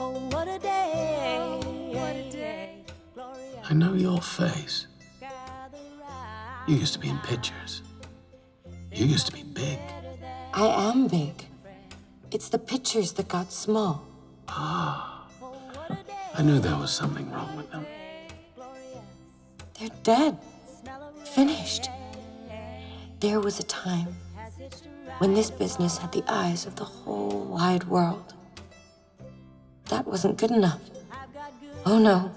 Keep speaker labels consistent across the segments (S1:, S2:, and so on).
S1: Oh, what a day, what a day.
S2: I know your face. You used to be in pictures. You used to be big.
S3: I am big. It's the pictures that got small.
S2: Ah, I knew there was something wrong with them.
S3: They're dead. Finished. There was a time when this business had the eyes of the whole wide world. That wasn't good enough. Oh no.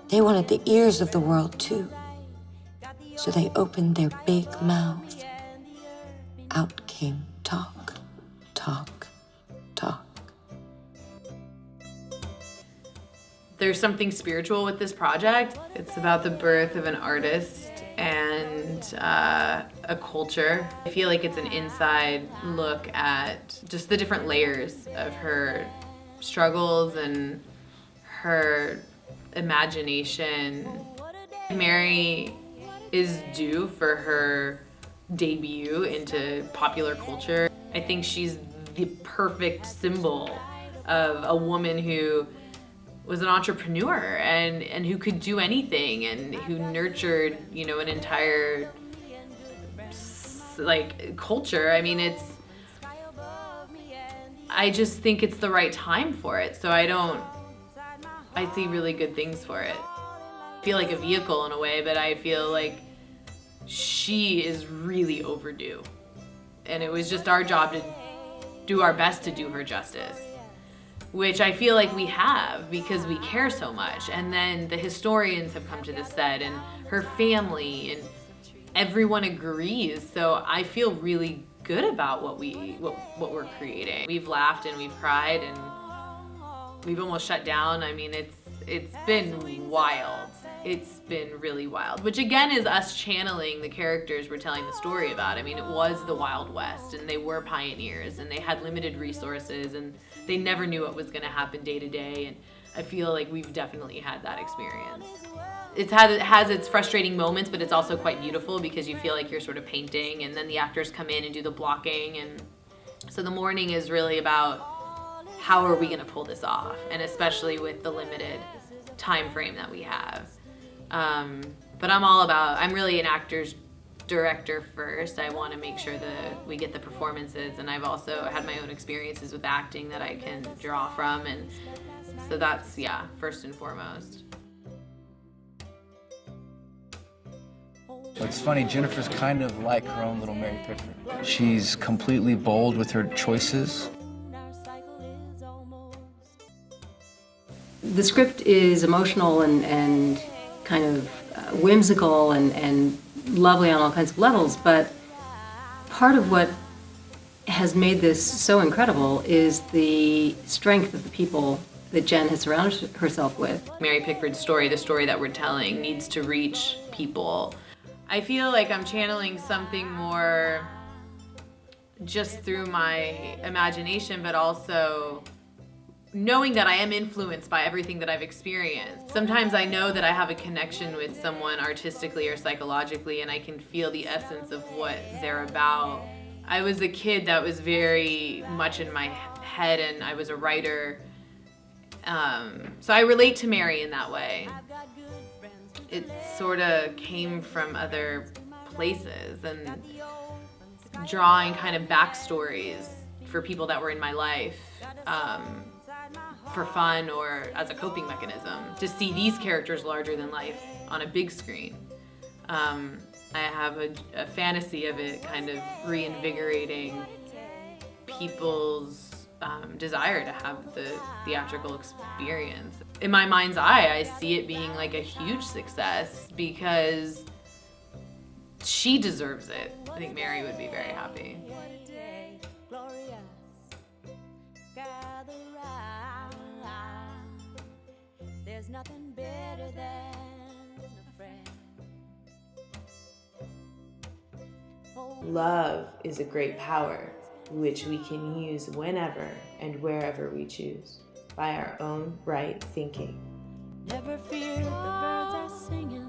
S3: They wanted the ears of the world too. So they opened their big mouth. Out came talk, talk, talk.
S4: There's something spiritual with this project. It's about the birth of an artist and a culture. I feel like it's an inside look at just the different layers of her struggles and her imagination. Mary is due for her debut into popular culture. I think she's the perfect symbol of a woman who was an entrepreneur and who could do anything and who nurtured, you know, an entire like culture. I mean, I just think it's the right time for it. So I see really good things for it. I feel like a vehicle in a way, but I feel like she is really overdue. And it was just our job to do our best to do her justice, which I feel like we have because we care so much. And then the historians have come to the set and her family and everyone agrees. So I feel really good about what we're creating. We've laughed and we've cried and we've almost shut down. I mean, it's been wild. It's been really wild, which again is us channeling the characters we're telling the story about. I mean, it was the Wild West and they were pioneers and they had limited resources and they never knew what was gonna happen day to day. And I feel like we've definitely had that experience. It has its frustrating moments, but it's also quite beautiful because you feel like you're sort of painting and then the actors come in and do the blocking. And so the morning is really about how are we gonna pull this off? And especially with the limited time frame that we have. But I'm really an actor's director first. I want to make sure that we get the performances, and I've also had my own experiences with acting that I can draw from, and so that's, yeah, first and foremost.
S5: It's funny, Jennifer's kind of like her own little Mary Pickford. She's completely bold with her choices.
S6: The script is emotional and kind of whimsical and lovely on all kinds of levels, but part of what has made this so incredible is the strength of the people that Jen has surrounded herself with.
S4: Mary Pickford's story, the story that we're telling, needs to reach people. I feel like I'm channeling something more just through my imagination, but also knowing that I am influenced by everything that I've experienced. Sometimes I know that I have a connection with someone artistically or psychologically and I can feel the essence of what they're about. I was a kid that was very much in my head and I was a writer. So I relate to Mary in that way. It sort of came from other places and drawing kind of backstories for people that were in my life. For fun or as a coping mechanism, to see these characters larger than life on a big screen. I have a fantasy of it kind of reinvigorating people's desire to have the theatrical experience. In my mind's eye, I see it being like a huge success because she deserves it. I think Mary would be very happy.
S1: There's nothing better than a friend.
S7: Love is a great power, which we can use whenever and wherever we choose, by our own right thinking.
S1: Never fear, the birds are singing.